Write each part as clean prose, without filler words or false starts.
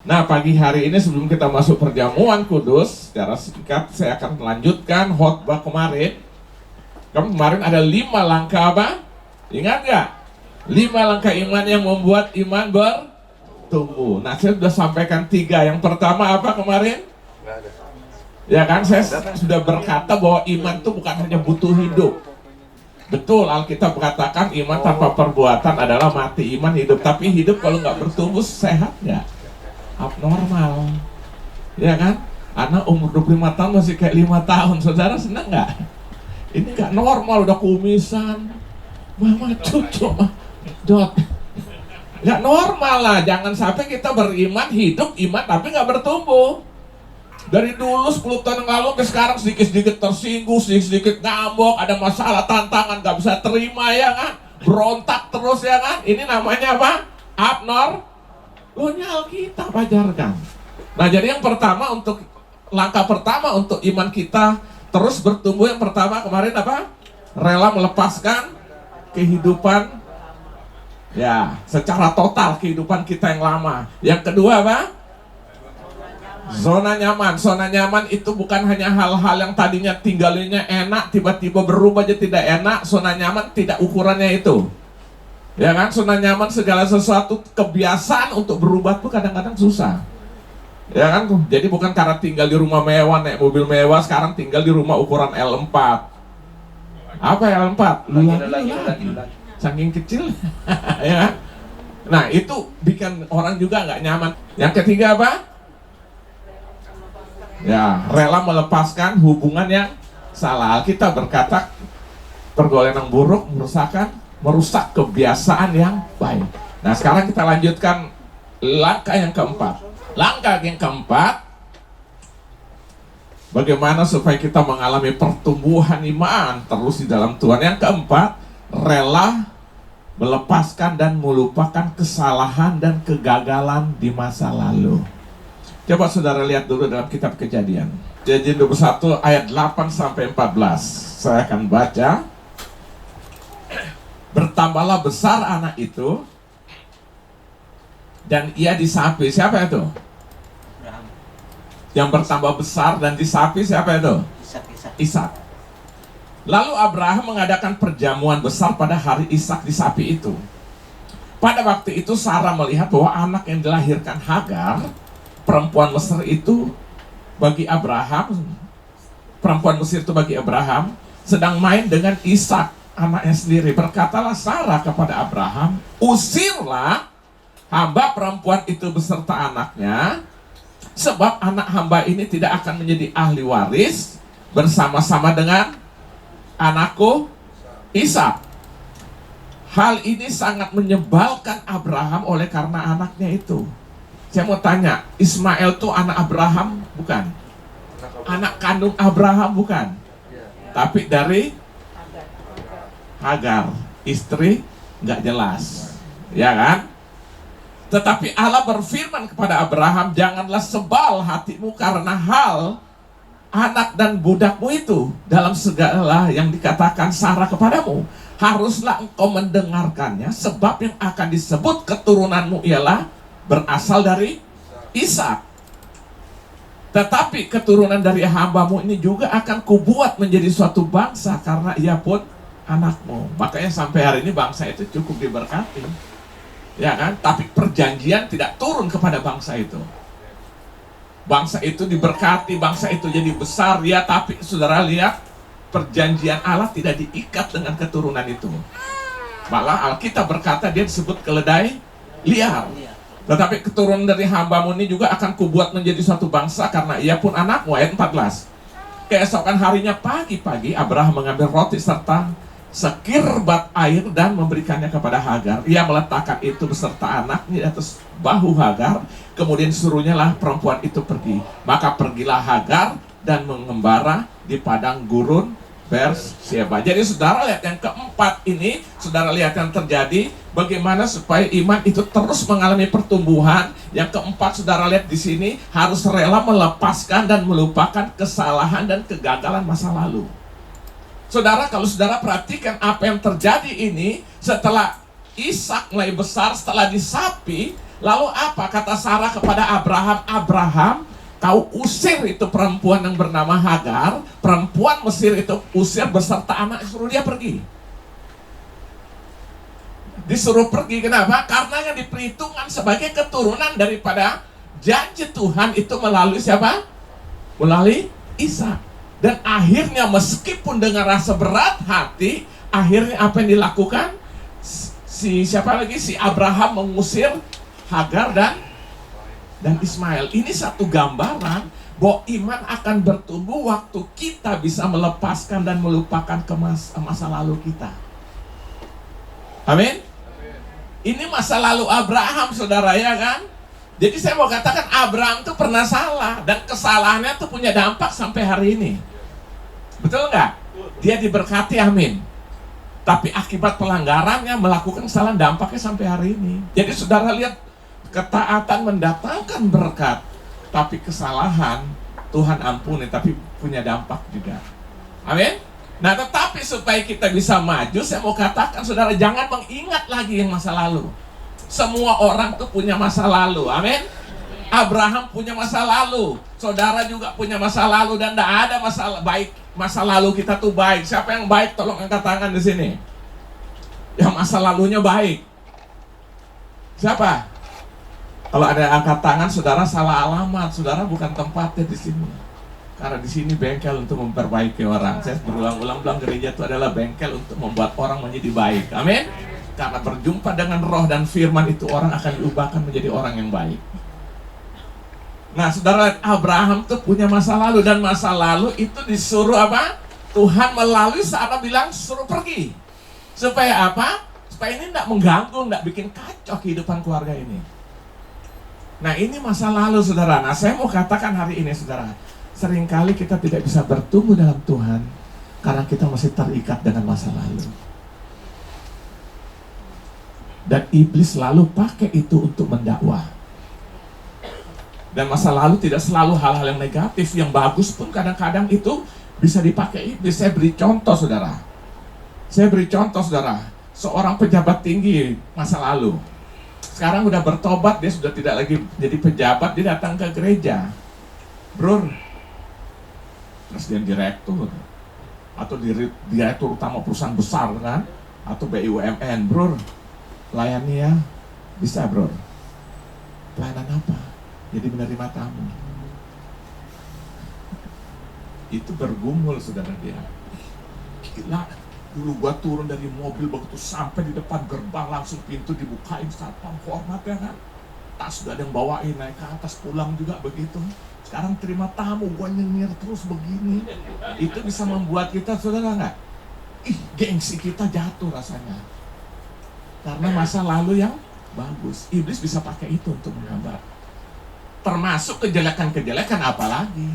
Nah, pagi hari ini sebelum kita masuk perjamuan kudus, secara singkat saya akan melanjutkan khotbah kemarin. Kemarin ada 5 langkah apa? Ingat gak? 5 langkah iman yang membuat iman bertumbuh. Nah, saya sudah sampaikan 3. Yang pertama apa kemarin? Ya kan, saya sudah berkata bahwa iman itu bukan hanya butuh hidup. Betul, Alkitab katakan iman tanpa perbuatan adalah mati, iman hidup. Tapi hidup kalau nggak bertumbuh sehat nggak? Abnormal. Ya kan? Anak umur 25 tahun masih kayak 5 tahun. Saudara senang nggak? Ini nggak normal, udah kumisan. Mama cucu, dot. Nggak normal lah. Jangan sampai kita beriman, hidup iman tapi nggak bertumbuh. Dari dulu 10 tahun yang lalu ke sekarang sedikit-sedikit tersinggung, sedikit-sedikit ngambek, ada masalah, tantangan, nggak bisa terima ya kan? Berontak terus ya kan? Ini namanya apa? Abnormal. Lonya Alkitab ajarkan. Nah, jadi yang pertama langkah pertama untuk iman kita terus bertumbuh, yang pertama kemarin apa? Rela melepaskan kehidupan ya secara total kehidupan kita yang lama. Yang kedua apa? Zona nyaman. Zona nyaman itu bukan hanya hal-hal yang tadinya tinggalinnya enak tiba-tiba berubah jadi tidak enak. Zona nyaman tidak ukurannya itu. Ya kan, zona nyaman segala sesuatu kebiasaan untuk berubah tuh kadang-kadang susah. Ya kan, jadi bukan karena tinggal di rumah mewah, naik mobil mewah, sekarang tinggal di rumah ukuran L4. Apa L4? Lagi. Saking kecil. Ya kan? Nah, itu bikin orang juga nggak nyaman. Yang ketiga apa? Ya, rela melepaskan hubungan yang salah. Kita berkata pergaulan yang buruk merusak kebiasaan yang baik. Nah, sekarang kita lanjutkan langkah yang keempat. Langkah yang keempat, bagaimana supaya kita mengalami pertumbuhan iman terus di dalam Tuhan. Yang keempat, rela melepaskan dan melupakan kesalahan dan kegagalan di masa lalu. Coba saudara lihat dulu dalam kitab Kejadian. Kejadian 21 ayat 8 sampai 14. Saya akan baca. Bertambahlah besar anak itu dan ia disapi. Siapa itu? Yang bertambah besar dan disapi siapa itu? Ishak. Lalu Abraham mengadakan perjamuan besar pada hari Ishak disapi itu. Pada waktu itu Sarah melihat bahwa anak yang dilahirkan Hagar, perempuan Mesir itu bagi Abraham, sedang main dengan Ishak anaknya sendiri. Berkatalah Sarah kepada Abraham, usirlah hamba perempuan itu beserta anaknya, sebab anak hamba ini tidak akan menjadi ahli waris bersama-sama dengan anakku Ishak. Hal ini sangat menyebalkan Abraham oleh karena anaknya itu. Saya mau tanya, Ismail itu anak Abraham bukan? Anak kandung Abraham bukan? Tapi dari Hagar, istri nggak jelas, ya kan? Tetapi Allah berfirman kepada Abraham, janganlah sebal hatimu karena hal anak dan budakmu itu dalam segala yang dikatakan Sarah kepadamu. Haruslah engkau mendengarkannya, sebab yang akan disebut keturunanmu ialah berasal dari Ishak. Tetapi keturunan dari hambamu ini juga akan kubuat menjadi suatu bangsa, karena ia pun anakmu. Makanya sampai hari ini bangsa itu cukup diberkati, ya kan? Tapi perjanjian tidak turun kepada bangsa itu. Bangsa itu diberkati, bangsa itu jadi besar, ya. Tapi saudara lihat, perjanjian Allah tidak diikat dengan keturunan itu. Malah Alkitab berkata dia disebut keledai liar. Tetapi keturunan dari hambamu ini juga akan kubuat menjadi suatu bangsa, karena ia pun anakmu. Ayat 14. Keesokan harinya pagi-pagi Abraham mengambil roti serta sekirbat air dan memberikannya kepada Hagar. Ia meletakkan itu beserta anaknya di atas bahu Hagar. Kemudian suruhnya lah perempuan itu pergi. Maka pergilah Hagar dan mengembara di padang gurun Beersheba. Jadi saudara lihat yang keempat ini, saudara lihat yang terjadi, bagaimana supaya iman itu terus mengalami pertumbuhan. Yang keempat saudara lihat di sini, harus rela melepaskan dan melupakan kesalahan dan kegagalan masa lalu. Saudara, kalau saudara perhatikan apa yang terjadi ini, setelah Ishak mulai besar, setelah disapi, Lalu apa kata Sarah kepada Abraham? Abraham, kau usir itu perempuan yang bernama Hagar. Perempuan Mesir itu usir beserta anak, suruh dia pergi. Disuruh pergi, kenapa? Karena yang diperhitungkan sebagai keturunan daripada janji Tuhan itu melalui siapa? Melalui Ishak. Dan akhirnya meskipun dengan rasa berat hati, akhirnya apa yang dilakukan? Si Abraham mengusir Hagar dan Ismail. Ini satu gambaran bahwa iman akan bertumbuh waktu kita bisa melepaskan dan melupakan masa lalu kita. Amin. Ini masa lalu Abraham, saudara, ya kan? Jadi saya mau katakan Abraham itu pernah salah, dan kesalahannya itu punya dampak sampai hari ini. Betul nggak? Dia diberkati, amin. Tapi akibat pelanggarannya melakukan kesalahan, dampaknya sampai hari ini. Jadi saudara lihat, ketaatan mendatangkan berkat, tapi kesalahan Tuhan ampuni, tapi punya dampak juga. Amin. Nah, tetapi supaya kita bisa maju, saya mau katakan saudara, jangan mengingat lagi yang masa lalu. Semua orang tuh punya masa lalu, amin. Abraham punya masa lalu, saudara juga punya masa lalu, dan tidak ada masalah baik. Masa lalu kita tuh baik. Siapa yang baik? Tolong angkat tangan di sini. Yang masa lalunya baik. Siapa? Kalau ada angkat tangan, saudara salah alamat. Saudara bukan tempatnya di sini. Karena di sini bengkel untuk memperbaiki orang. Saya berulang-ulang bilang gereja itu adalah bengkel untuk membuat orang menjadi baik. Amin. Karena berjumpa dengan roh dan firman itu, orang akan diubahkan menjadi orang yang baik. Nah, saudara, Abraham tuh punya masa lalu, dan masa lalu itu disuruh apa? Tuhan melalui Sarah bilang suruh pergi. Supaya apa? Supaya ini tidak mengganggu, tidak bikin kacau kehidupan keluarga ini. Nah, ini masa lalu, saudara. Nah, saya mau katakan hari ini, saudara, seringkali kita tidak bisa bertumbuh dalam Tuhan karena kita masih terikat dengan masa lalu. Dan iblis selalu pakai itu untuk mendakwah. Dan masa lalu tidak selalu hal-hal yang negatif, yang bagus pun kadang-kadang itu bisa dipakai iblis. Saya beri contoh, saudara. Seorang pejabat tinggi masa lalu. Sekarang udah bertobat, dia sudah tidak lagi jadi pejabat, dia datang ke gereja. Bro, presiden direktur atau direktur utama perusahaan besar kan, atau BUMN, bro, layani ya, bisa bro. Pelayanan apa? Jadi menerima tamu. Itu bergumul, saudara, dia. Gila, dulu gua turun dari mobil, begitu sampai di depan gerbang langsung pintu dibukain, satpam hormat ya kan. Tas sudah ada yang bawain, naik ke atas, pulang juga begitu. Sekarang terima tamu, gua nyengir terus begini. Itu bisa membuat kita, saudara, nggak? Gengsi kita jatuh rasanya. Karena masa lalu yang bagus. Iblis bisa pakai itu untuk menghambat. Termasuk kejelekan-kejelekan apalagi.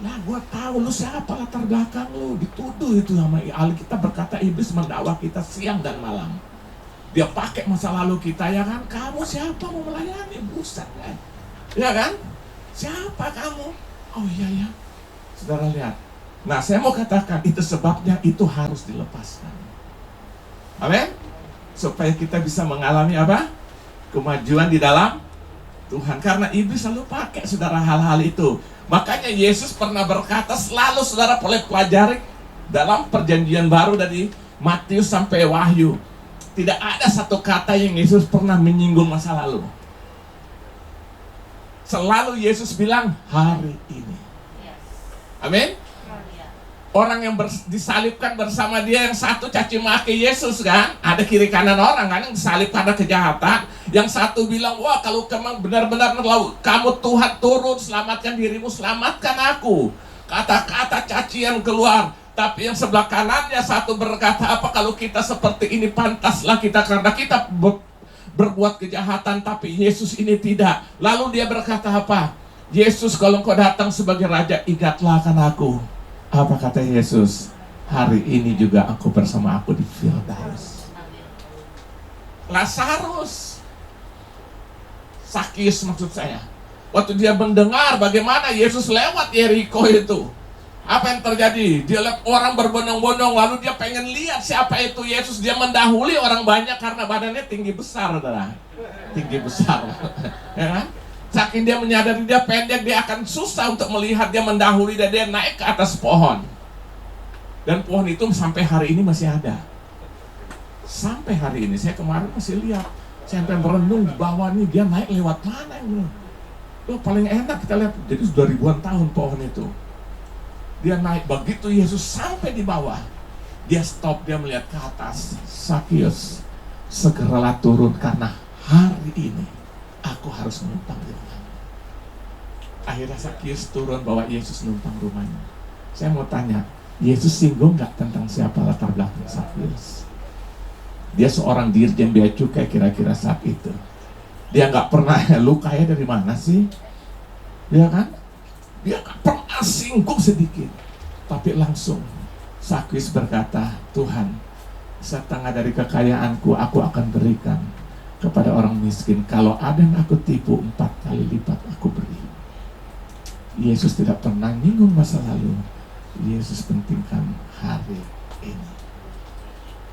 Lah, gua tahu lu siapa, latar belakang lu. Dituduh itu sama Alkitab berkata iblis mendakwa kita siang dan malam. Dia pakai masa lalu kita, ya kan? Kamu siapa mau melayani? Buset kan? Ya kan? Siapa kamu? Oh iya ya. Saudara lihat. Nah, saya mau katakan itu sebabnya itu harus dilepaskan. Amin. Supaya kita bisa mengalami apa? Kemajuan di dalam Tuhan. Karena iblis selalu pakai, saudara, hal-hal itu. Makanya Yesus pernah berkata, selalu saudara boleh pelajari dalam perjanjian baru dari Matius sampai Wahyu. Tidak ada satu kata yang Yesus pernah menyinggung masa lalu. Selalu Yesus bilang hari ini. Amin. Orang yang disalibkan bersama dia, yang satu caci maki Yesus kan, ada kiri kanan orang kan yang disalib karena kejahatan. Yang satu bilang, wah kalau kamu benar-benar kamu Tuhan turun, selamatkan dirimu, selamatkan aku. Kata-kata cacian keluar. Tapi yang sebelah kanannya satu berkata, apa kalau kita seperti ini, pantaslah kita karena kita berbuat kejahatan, tapi Yesus ini tidak. Lalu dia berkata apa? Yesus, kalau engkau datang sebagai raja, ingatlah akan aku. Apa kata Yesus? Hari ini juga aku bersama aku di Firdaus. Lazarus, Sakius maksud saya, waktu dia mendengar bagaimana Yesus lewat Yeriko itu, Apa yang terjadi? Dia lihat orang berbondong-bondong, lalu dia pengen lihat siapa itu Yesus. Dia mendahului orang banyak karena badannya tinggi besar, saudara. Tinggi besar. Ya kan? Saking dia menyadari dia pendek, dia akan susah untuk melihat. Dia mendahului dan dia naik ke atas pohon. Dan pohon itu sampai hari ini masih ada. Sampai hari ini, saya kemarin masih lihat. Saya sampai merenung di bawah nih, dia naik lewat mana ini? Itu paling enak kita lihat. Jadi sudah ribuan tahun pohon itu. Dia naik, begitu Yesus sampai di bawah, dia stop, dia melihat ke atas. Sakius, segeralah turun karena hari ini aku harus numpang di rumahmu. Akhirnya Sakius turun bawa Yesus numpang rumahnya. Saya mau tanya, Yesus singgung gak tentang siapa latar belakang Sakius? Dia seorang dirjen bea cukai kira-kira saat itu. Dia gak pernah, lu kaya dari mana sih? Ya kan? Dia gak pernah singgung sedikit. Tapi langsung Sakius berkata, Tuhan, setengah dari kekayaanku aku akan berikan kepada orang miskin. Kalau ada yang aku tipu 4 kali lipat aku beri. Yesus tidak pernah nyinggung masa lalu. Yesus pentingkan hari ini.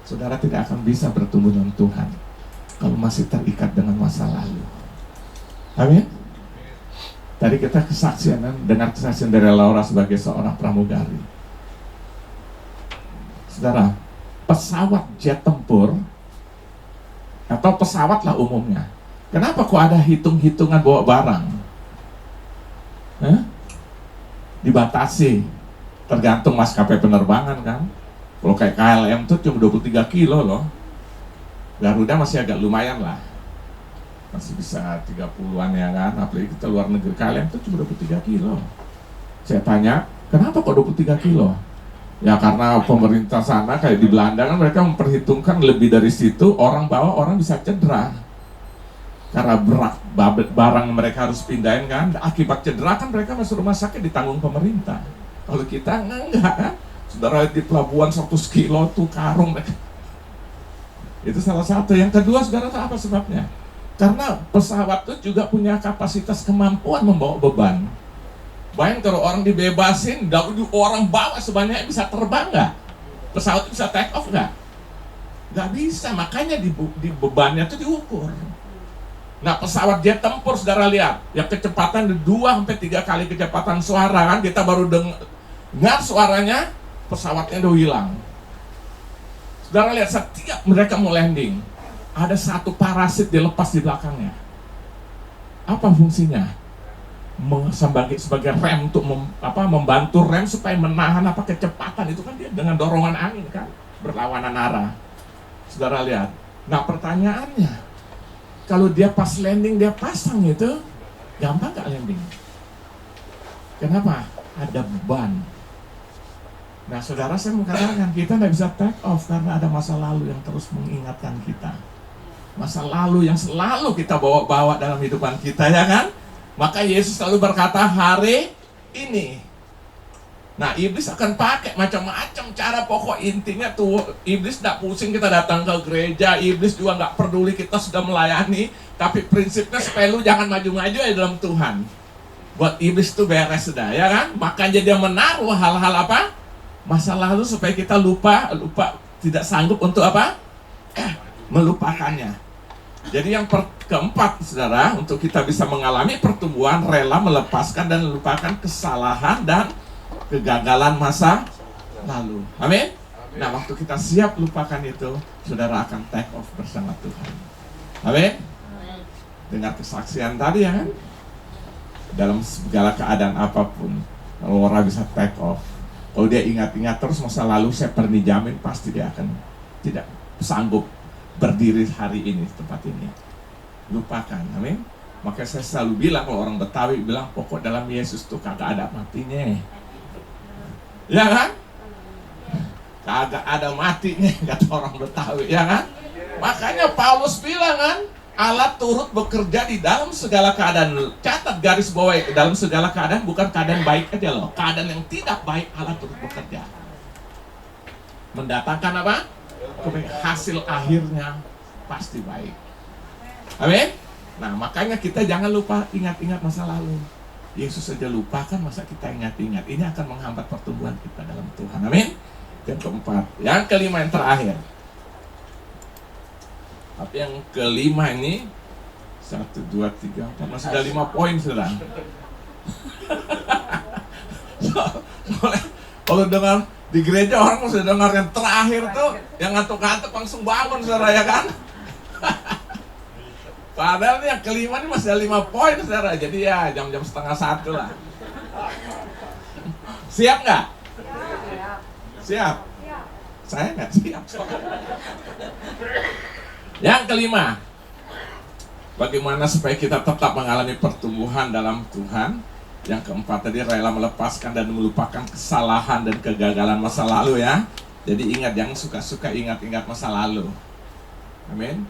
Saudara tidak akan bisa bertumbuh dengan Tuhan kalau masih terikat dengan masa lalu. Amin. Tadi kita dengar kesaksian dari Laura sebagai seorang pramugari. Saudara, pesawat jet tempur atau pesawat lah umumnya, kenapa kok ada hitung-hitungan bawa barang? Dibatasi, tergantung maskapai penerbangan kan. Kalau kayak KLM tuh cuma 23 kilo loh. Garuda masih agak lumayan lah, masih bisa 30-an ya kan, apalagi kita luar negeri. KLM itu cuma 23 kilo. Saya tanya, kenapa kok 23 kilo? Ya karena pemerintah sana kayak di Belanda kan, mereka memperhitungkan lebih dari situ, orang bawa orang bisa cedera. Karena berat barang mereka harus pindahin kan, akibat cedera kan mereka masuk rumah sakit ditanggung pemerintah. Kalau kita enggak kan, saudara di pelabuhan 100 kilo tuh karung mereka. Itu salah satu. Yang kedua, saudara tahu apa sebabnya? Karena pesawat itu juga punya kapasitas kemampuan membawa beban. Bayang kalau orang dibebasin, orang bawa sebanyak bisa terbang nggak? Pesawat itu bisa take off nggak? Nggak bisa, makanya di bebannya itu diukur. Nah pesawat jet tempur, saudara lihat, yang kecepatan 2-3 kali kecepatan suara kan, kita baru dengar suaranya, pesawatnya udah hilang. Saudara lihat, setiap mereka mau landing, ada satu parasit dilepas di belakangnya. Apa fungsinya? Sebagai rem untuk membantu rem supaya menahan kecepatan itu kan, dia dengan dorongan angin kan, berlawanan arah. Saudara lihat. Nah pertanyaannya, kalau dia pas landing dia pasang itu, gampang gak landing? Kenapa? Ada beban. Nah saudara, saya mengatakan kita tidak bisa take off karena ada masa lalu yang terus mengingatkan kita. Masa lalu yang selalu kita bawa-bawa dalam kehidupan kita, ya kan? Maka Yesus selalu berkata hari ini. Nah iblis akan pakai macam-macam cara, pokok intinya tuh iblis tidak pusing kita datang ke gereja. Iblis juga nggak peduli kita sudah melayani, tapi prinsipnya supaya lu jangan maju-maju ya dalam Tuhan. Buat iblis tuh beres sudah, ya kan? Makanya dia menaruh hal-hal masa lalu supaya kita lupa, tidak sanggup untuk melupakannya. Jadi yang keempat, saudara, untuk kita bisa mengalami pertumbuhan, rela melepaskan dan melupakan kesalahan dan kegagalan masa lalu. Amin. Nah, waktu kita siap lupakan itu, saudara akan take off bersama Tuhan. Amin. Dengar kesaksian tadi ya kan? Dalam segala keadaan apapun, kalau orang bisa take off. Kalau dia ingat-ingat terus masa lalu, saya pernah jamin pasti dia akan tidak sanggup berdiri hari ini, tempat ini. Lupakan, amin. Maka saya selalu bilang, kalau orang Betawi bilang, pokok dalam Yesus tuh kagak ada matinya. Ya kan? Kagak ada matinya, kata orang Betawi, ya kan? Makanya Paulus bilang kan, Allah turut bekerja di dalam segala keadaan. Catat garis bawah, dalam segala keadaan, bukan keadaan baik aja loh. Keadaan yang tidak baik, Allah turut bekerja. Mendatangkan apa? Hasil akhirnya pasti baik. Amin. Nah makanya kita jangan lupa ingat-ingat masa lalu. Yesus saja lupakan, masa kita ingat-ingat? Ini akan menghambat pertumbuhan kita dalam Tuhan. Amin. Yang keempat, yang kelima, yang terakhir. Tapi yang kelima ini 1, 2, 3, 4, masih ada 5 poin sudah. Kalau dengar di gereja orang masih dengar yang terakhir tuh, yang ngantuk-ngantuk langsung bangun saudara, ya kan? Padahal yang kelima ini masih ada 5 poin saudara. Jadi ya jam-jam setengah 1 lah. Siap nggak? Siap. Saya nggak siap. Yang kelima, bagaimana supaya kita tetap mengalami pertumbuhan dalam Tuhan. Yang keempat tadi, rela melepaskan dan melupakan kesalahan dan kegagalan masa lalu ya. Jadi ingat, jangan suka-suka ingat-ingat masa lalu. Amin.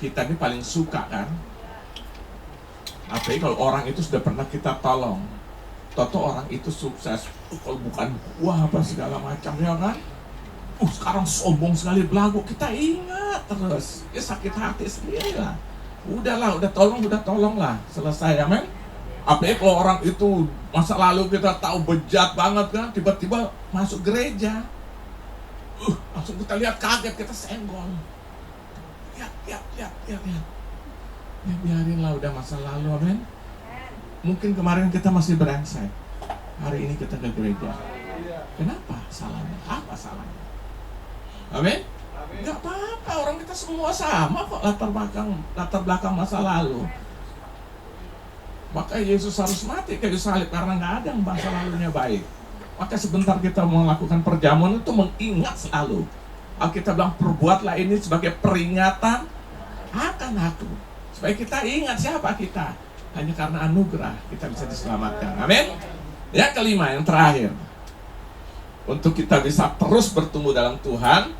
Kita ini paling suka kan, apalagi kalau orang itu sudah pernah kita tolong. Toto orang itu sukses, kalau bukan wah apa segala macam ya kan. Sekarang sombong sekali, belagu. Kita ingat terus, ya sakit hati sendiri lah. Udahlah, udah tolong lah, selesai, amin. Apalagi kalau orang itu masa lalu kita tahu bejat banget kan, tiba-tiba masuk gereja, langsung kita lihat kaget, kita senggol. Lihat. Ya, biarinlah, udah masa lalu, amin. Mungkin kemarin kita masih brengsek, hari ini kita ke gereja. Kenapa salahnya? Apa salahnya? Amin. Gak apa-apa, orang kita semua sama kok latar belakang masa lalu. Maka Yesus harus mati kayu salib karena nggak ada yang masa lalunya baik. Maka sebentar kita melakukan perjamuan itu mengingat selalu. Alkitab bilang, perbuatlah ini sebagai peringatan akan aku. Supaya kita ingat siapa kita. Hanya karena anugerah kita bisa diselamatkan. Amin. Yang kelima, yang terakhir, untuk kita bisa terus bertumbuh dalam Tuhan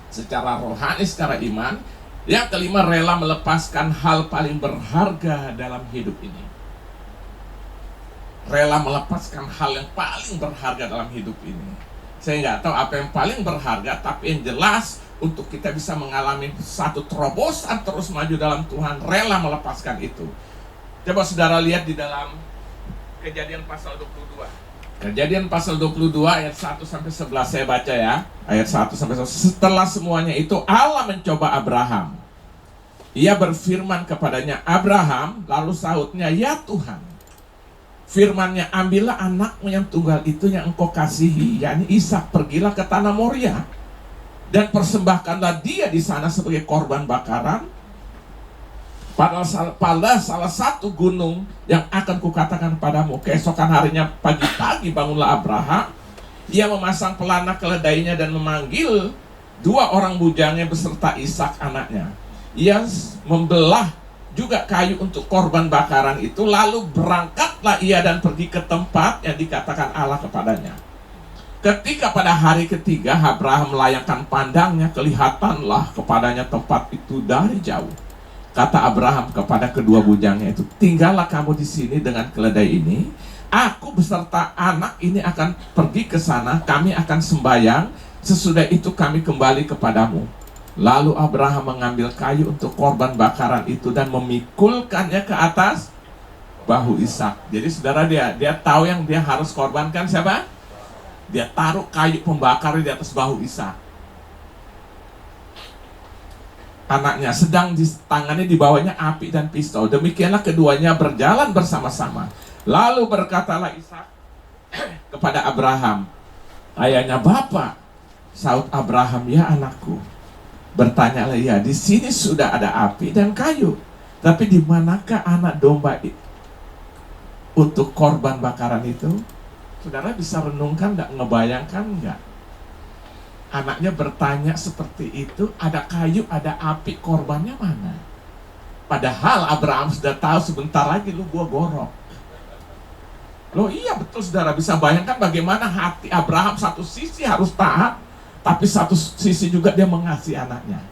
secara rohani, secara iman. Yang kelima, rela melepaskan hal paling berharga dalam hidup ini. Rela melepaskan hal yang paling berharga dalam hidup ini. Saya nggak tahu apa yang paling berharga, tapi yang jelas untuk kita bisa mengalami satu terobosan terus maju dalam Tuhan, rela melepaskan itu. Coba saudara lihat di dalam Kejadian pasal 22. Kejadian pasal 22 ayat 1-11 saya baca ya. Ayat 1-11. Setelah semuanya itu Allah mencoba Abraham. Ia berfirman kepadanya, Abraham, lalu sahutnya, ya Tuhan. Firman-Nya, ambillah anakmu yang tunggal itu yang engkau kasihi, yakni Ishak, pergilah ke tanah Moria dan persembahkanlah dia di sana sebagai korban bakaran pada salah satu gunung yang akan kukatakan padamu. Keesokan harinya pagi-pagi bangunlah Abraham. Ia memasang pelana keledainya dan memanggil 2 orang bujangnya beserta Ishak anaknya. Ia membelah juga kayu untuk korban bakaran itu. Lalu berangkatlah ia dan pergi ke tempat yang dikatakan Allah kepadanya. Ketika pada hari ketiga Abraham melayangkan pandangnya, kelihatanlah kepadanya tempat itu dari jauh. Kata Abraham kepada kedua bujangnya itu, tinggallah kamu di sini dengan keledai ini. Aku beserta anak ini akan pergi ke sana. Kami akan sembahyang. Sesudah itu kami kembali kepadamu. Lalu Abraham mengambil kayu untuk korban bakaran itu dan memikulkannya ke atas bahu Ishak. Jadi saudara, dia tahu yang dia harus korbankan siapa? Dia taruh kayu pembakar di atas bahu Ishak. Anaknya, sedang di tangannya di bawahnya api dan pisau. Demikianlah keduanya berjalan bersama-sama. Lalu berkatalah Ishak kepada Abraham, ayahnya, Bapak. Sahut Abraham, ya anakku. Bertanyalah ia, di sini sudah ada api dan kayu, tapi di manakah anak domba untuk korban bakaran itu? Saudara bisa renungkan, ngebayangkan enggak? Anaknya bertanya seperti itu, ada kayu, ada api, korbannya mana? Padahal Abraham sudah tahu sebentar lagi gua gorok. Loh iya betul saudara, bisa bayangkan bagaimana hati Abraham, satu sisi harus taat, tapi satu sisi juga dia mengasihi anaknya.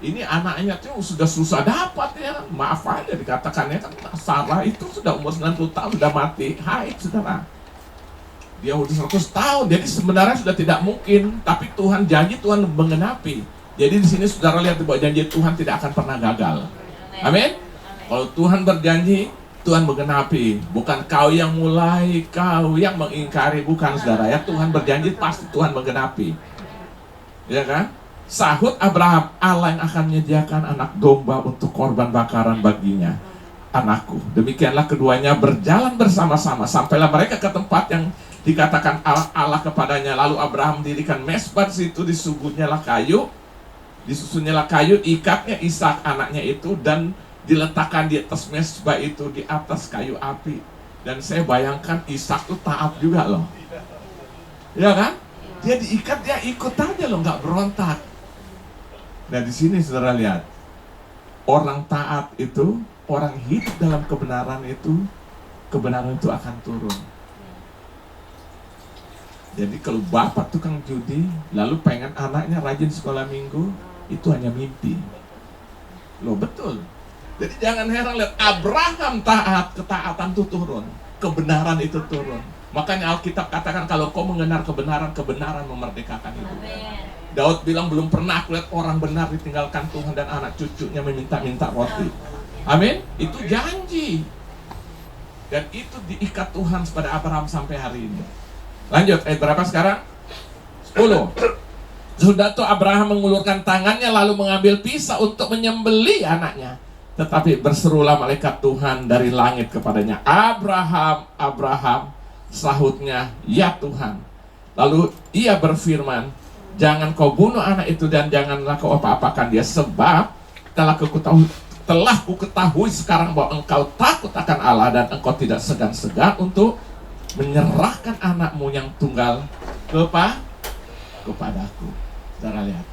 Ini anaknya tuh sudah susah dapat ya, maaf aja dikatakannya kan, Sarah itu sudah umur 90 tahun, sudah mati haid saudara. Dia udah 100 tahun, jadi sebenarnya sudah tidak mungkin, tapi Tuhan janji, Tuhan menggenapi. Jadi di sini saudara lihat bahwa janji Tuhan tidak akan pernah gagal. Amin. Kalau Tuhan berjanji, Tuhan menggenapi, bukan kau yang mulai, kau yang mengingkari, bukan saudara ya. Tuhan berjanji pasti Tuhan menggenapi, ya kan? Sahut Abraham, Allah yang akan menyediakan anak domba untuk korban bakaran baginya, anakku. Demikianlah keduanya berjalan bersama-sama sampailah mereka ke tempat yang dikatakan Allah kepadanya. Lalu Abraham mendirikan mezbah di situ, disusunyalah kayu, ikatnya Ishak anaknya itu, dan diletakkan di atas mezbah itu, di atas kayu api. Dan saya bayangkan Ishak tuh taat juga loh, ya kan? Dia diikat, dia ikut aja loh, nggak berontak. Nah di sini saudara lihat, orang taat itu, orang hidup dalam kebenaran itu akan turun. Jadi kalau bapak tukang judi, lalu pengen anaknya rajin sekolah minggu, itu hanya mimpi. Loh betul. Jadi jangan heran lihat, Abraham taat, ketaatan itu turun, kebenaran itu turun. Makanya Alkitab katakan kalau kau mengenal kebenaran, kebenaran memerdekakan hidup. Daud bilang belum pernah aku lihat orang benar ditinggalkan Tuhan dan anak cucunya meminta-minta roti. Amin. Itu janji. Dan itu diikat Tuhan pada Abraham sampai hari ini. Lanjut, ayat berapa sekarang? 10. Sudah tuh Abraham mengulurkan tangannya lalu mengambil pisau untuk menyembelih anaknya. Tetapi berserulah malaikat Tuhan dari langit kepadanya, Abraham, Abraham. Sahutnya, ya Tuhan. Lalu ia berfirman, jangan kau bunuh anak itu dan janganlah kau apa-apakan dia, sebab telah ku ketahui sekarang bahwa engkau takut akan Allah dan engkau tidak segan-segan untuk menyerahkan anakmu yang tunggal kepadaku. Saudara lihat.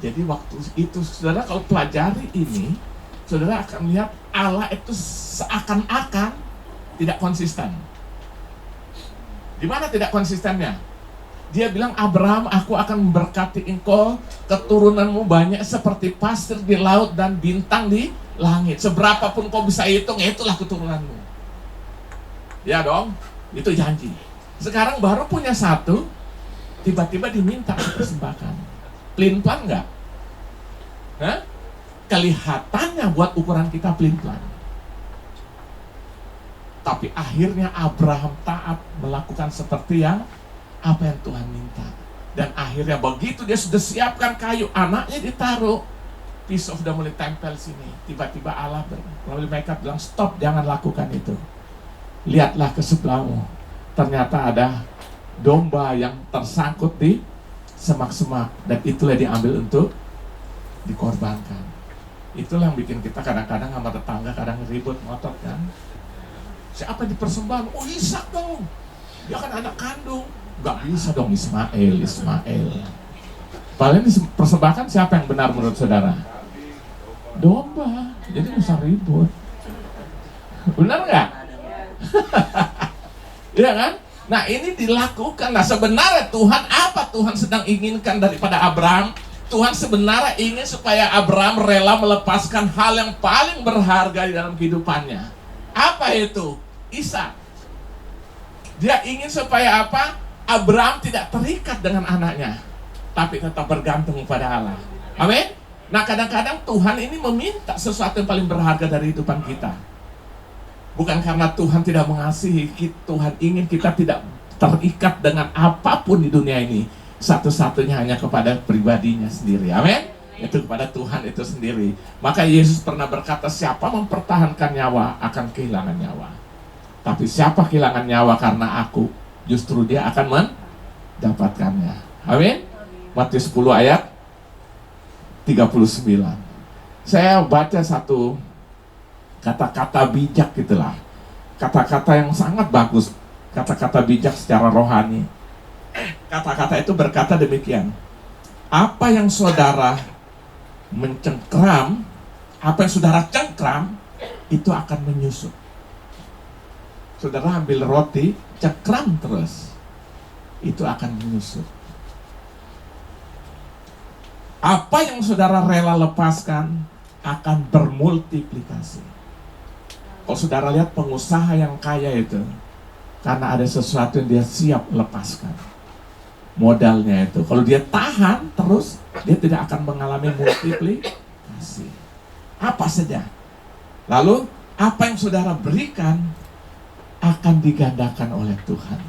Jadi waktu itu saudara kalau pelajari ini, saudara akan lihat Allah itu seakan-akan tidak konsisten. Di mana tidak konsistennya? Dia bilang, Abraham, aku akan memberkati engkau, keturunanmu banyak seperti pasir di laut dan bintang di langit. Seberapapun kau bisa hitung, itulah keturunanmu. Ya dong, itu janji. Sekarang baru punya satu, tiba-tiba diminta dipersembahkan. Pelin-pelan nggak? Hah? Kelihatannya buat ukuran kita pelin-pelan. Tapi akhirnya Abraham taat melakukan seperti yang apa yang Tuhan minta. Dan akhirnya begitu dia sudah siapkan kayu, anaknya ditaruh, pisau sudah mulai tempel sini. Tiba-tiba Allah melalui malaikat bilang, stop, jangan lakukan itu. Lihatlah ke sebelahmu. Ternyata ada domba yang tersangkut di semak-semak. Dan itulah diambil untuk dikorbankan. Itulah yang bikin kita kadang-kadang sama tetangga kadang ribut ngotot kan. Siapa dipersembahkan? Oh Ishak dong, dia kan anak kandung. Gak bisa dong Ismail. Paling dipersembahkan siapa yang benar menurut saudara? Domba. Jadi gak usah ribut. Benar gak? Iya kan? Nah ini dilakukan. Nah sebenarnya Tuhan, apa Tuhan sedang inginkan daripada Abraham? Tuhan sebenarnya ingin supaya Abraham rela melepaskan hal yang paling berharga di dalam kehidupannya. Apa itu? Ishak. Dia ingin supaya apa? Abraham tidak terikat dengan anaknya, tapi tetap bergantung pada Allah. Amin. Nah kadang-kadang Tuhan ini meminta sesuatu yang paling berharga dari kehidupan kita. Bukan karena Tuhan tidak mengasihi, Tuhan ingin kita tidak terikat dengan apapun di dunia ini. Satu-satunya hanya kepada pribadinya sendiri. Amin. Itu kepada Tuhan itu sendiri. Maka Yesus pernah berkata, siapa mempertahankan nyawa akan kehilangan nyawa. Tapi siapa kehilangan nyawa karena aku, justru dia akan mendapatkannya. Amin. Matius 10 ayat 39. Saya baca satu kata-kata bijak gitulah. Kata-kata yang sangat bagus. Kata-kata bijak secara rohani. Kata-kata itu berkata demikian. Apa yang saudara mencengkram, apa yang saudara cengkram, itu akan menyusut. Saudara ambil roti, cengkram terus, itu akan menyusut. Apa yang saudara rela lepaskan akan bermultiplikasi. Kalau saudara lihat pengusaha yang kaya itu, karena ada sesuatu yang dia siap lepaskan. Modalnya itu, kalau dia tahan terus, dia tidak akan mengalami multiplikasi. Apa saja. Lalu apa yang saudara berikan akan digandakan oleh Tuhan.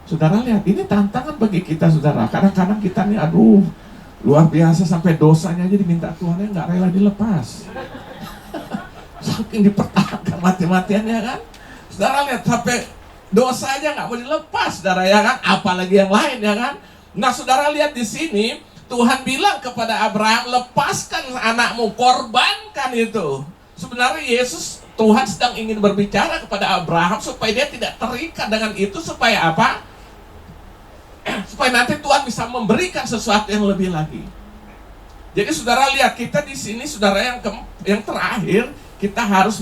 Saudara lihat, ini tantangan bagi kita, saudara. Kadang-kadang kita nih, aduh, luar biasa, sampai dosanya aja diminta Tuhan, nggak rela dilepas. Saking dipertahankan mati-matiannya kan. Saudara lihat, sampai dosa aja nggak mau dilepas, saudara, ya kan. Apalagi yang lain, ya kan. Nah, saudara lihat di sini, Tuhan bilang kepada Abraham, lepaskan anakmu, korbankan itu. Sebenarnya Tuhan sedang ingin berbicara kepada Abraham supaya dia tidak terikat dengan itu, supaya apa? Supaya nanti Tuhan bisa memberikan sesuatu yang lebih lagi. Jadi saudara lihat, kita di sini, saudara, yang terakhir, kita harus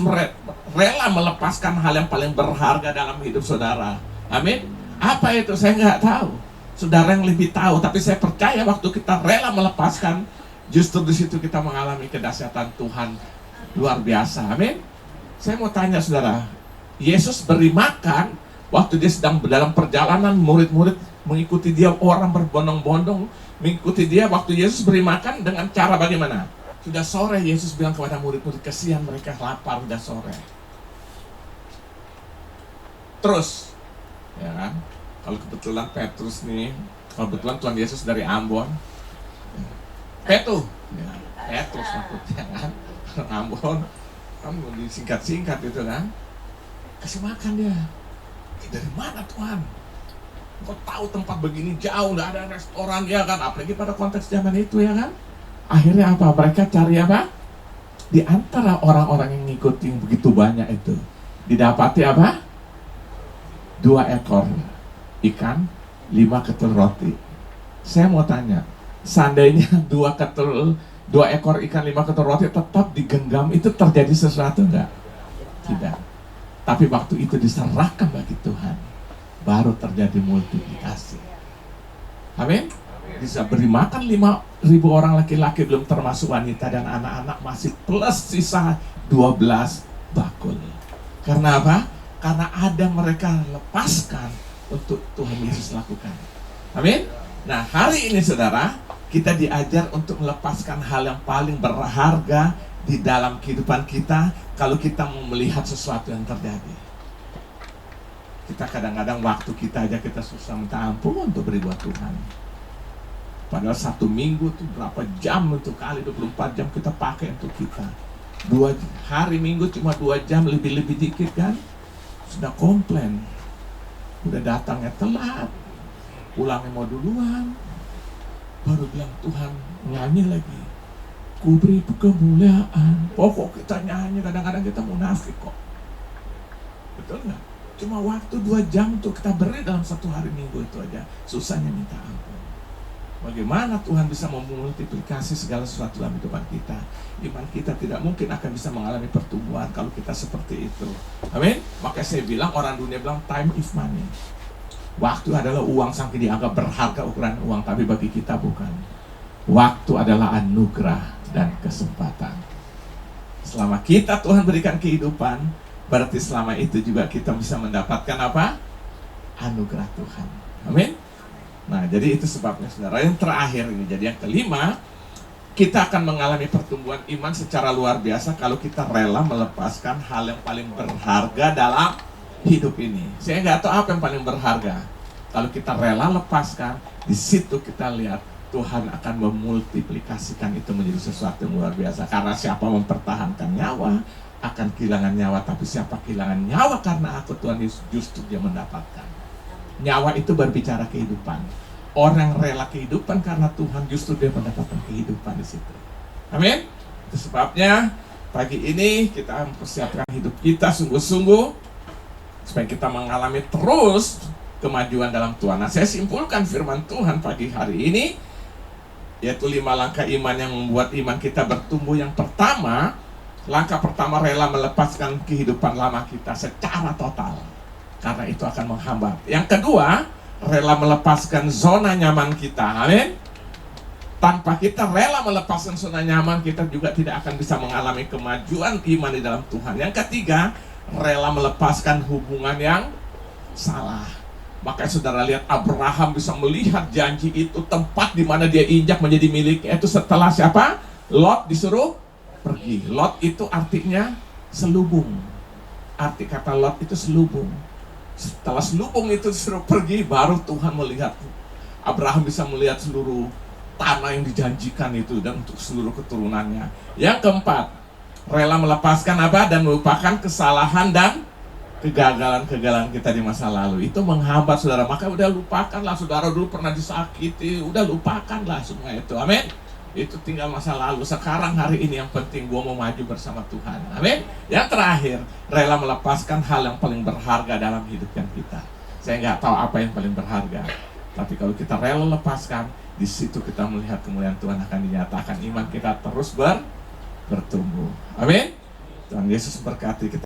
rela melepaskan hal yang paling berharga dalam hidup saudara. Amin. Apa itu? Saya nggak tahu. Saudara yang lebih tahu. Tapi saya percaya waktu kita rela melepaskan, justru di situ kita mengalami kedahsyatan Tuhan luar biasa. Amin. Saya mau tanya saudara, Yesus beri makan waktu dia sedang dalam perjalanan, murid-murid mengikuti dia, orang berbondong-bondong mengikuti dia. Waktu Yesus beri makan dengan cara bagaimana? Sudah sore, Yesus bilang kepada murid-murid, kesian mereka lapar, sudah sore. Terus, ya kan? Kalau kebetulan Petrus nih, kalau kebetulan Tuhan Yesus dari Ambon, Petrus maksudnya kan, Ambon, kan disingkat-singkat gitu kan, kasih makan dia. Dari mana Tuhan? Kau tahu tempat begini jauh, nggak ada restoran, ya kan? Apalagi pada konteks zaman itu, ya kan? Akhirnya apa? Mereka cari apa? Di antara orang-orang yang ngikutin begitu banyak itu, didapati apa? 2 ekor ikan, 5 ketul roti. Saya mau tanya, seandainya 2 ekor ikan, 5 ketul roti tetap digenggam, itu terjadi sesuatu enggak? Tidak. Tapi waktu itu diserahkan bagi Tuhan, baru terjadi multiplikasi. Amin. Bisa beri makan 5.000 orang laki-laki, belum termasuk wanita dan anak-anak, masih plus sisa 12 bakul. Karena apa? Karena ada mereka lepaskan untuk Tuhan Yesus lakukan. Amin. Nah, hari ini saudara, kita diajar untuk melepaskan hal yang paling berharga di dalam kehidupan kita kalau kita mau melihat sesuatu yang terjadi. Kita kadang-kadang waktu kita aja kita susah minta ampun untuk beri buat Tuhan. Padahal 1 minggu tuh berapa jam, untuk kali 24 jam kita pakai untuk kita. 2 hari minggu cuma 2 jam, lebih-lebih dikit kan, sudah komplain. Udah datangnya telat, pulangnya mau duluan, baru bilang Tuhan, nyanyi lagi, ku beri kemuliaan. Pokok kita nyanyi, kadang-kadang kita munafik kok. Betul nggak? Cuma waktu 2 jam untuk kita beri dalam 1 hari minggu itu aja, susahnya minta ampun. Bagaimana Tuhan bisa memultiplikasi segala sesuatu dalam kehidupan kita? Iman kita tidak mungkin akan bisa mengalami pertumbuhan kalau kita seperti itu. Amin. Makanya saya bilang, orang dunia bilang time is money. Waktu adalah uang, saking dianggap berharga ukuran uang, tapi bagi kita bukan. Waktu adalah anugerah dan kesempatan. Selama kita Tuhan berikan kehidupan, berarti selama itu juga kita bisa mendapatkan apa? Anugerah Tuhan. Amin. Nah, jadi itu sebabnya saudara. Yang terakhir ini, jadi yang kelima, kita akan mengalami pertumbuhan iman secara luar biasa kalau kita rela melepaskan hal yang paling berharga dalam hidup ini. Saya nggak tahu apa yang paling berharga. Kalau kita rela lepaskan, di situ kita lihat Tuhan akan memultiplikasikan itu menjadi sesuatu yang luar biasa. Karena siapa mempertahankan nyawa akan kehilangan nyawa, tapi siapa kehilangan nyawa karena aku Tuhan Yesus, justru dia mendapatkan. Nyawa itu berbicara kehidupan. Orang rela kehidupan karena Tuhan, justru dia mendapatkan kehidupan di situ. Amin. Itu sebabnya pagi ini kita mempersiapkan hidup kita sungguh-sungguh supaya kita mengalami terus kemajuan dalam Tuhan. Nah, saya simpulkan firman Tuhan pagi hari ini, yaitu 5 langkah iman yang membuat iman kita bertumbuh. Yang pertama, langkah pertama, rela melepaskan kehidupan lama kita secara total, karena itu akan menghambat. Yang kedua, rela melepaskan zona nyaman kita. Amin. Tanpa kita rela melepaskan zona nyaman, kita juga tidak akan bisa mengalami kemajuan iman di dalam Tuhan. Yang ketiga, rela melepaskan hubungan yang salah. Makanya saudara lihat, Abraham bisa melihat janji itu, tempat di mana dia injak menjadi miliknya itu setelah siapa? Lot disuruh pergi. Lot itu artinya selubung. arti kata Lot itu selubung. Setelah selubung itu disuruh pergi, baru Tuhan melihat, Abraham bisa melihat seluruh tanah yang dijanjikan itu dan untuk seluruh keturunannya. Yang keempat, rela melepaskan apa? Dan melupakan kesalahan dan kegagalan-kegagalan kita di masa lalu. Itu menghambat saudara. Maka udah lupakanlah, saudara dulu pernah disakiti, udah lupakanlah semua itu. Amin. Itu tinggal masa lalu. Sekarang hari ini yang penting gua mau maju bersama Tuhan. Amin. Yang terakhir, rela melepaskan hal yang paling berharga dalam hidup yang kita. Saya nggak tahu apa yang paling berharga, tapi kalau kita rela lepaskan, di situ kita melihat kemuliaan Tuhan akan dinyatakan. Iman kita terus bertumbuh. Amin. Tuhan Yesus berkati kita.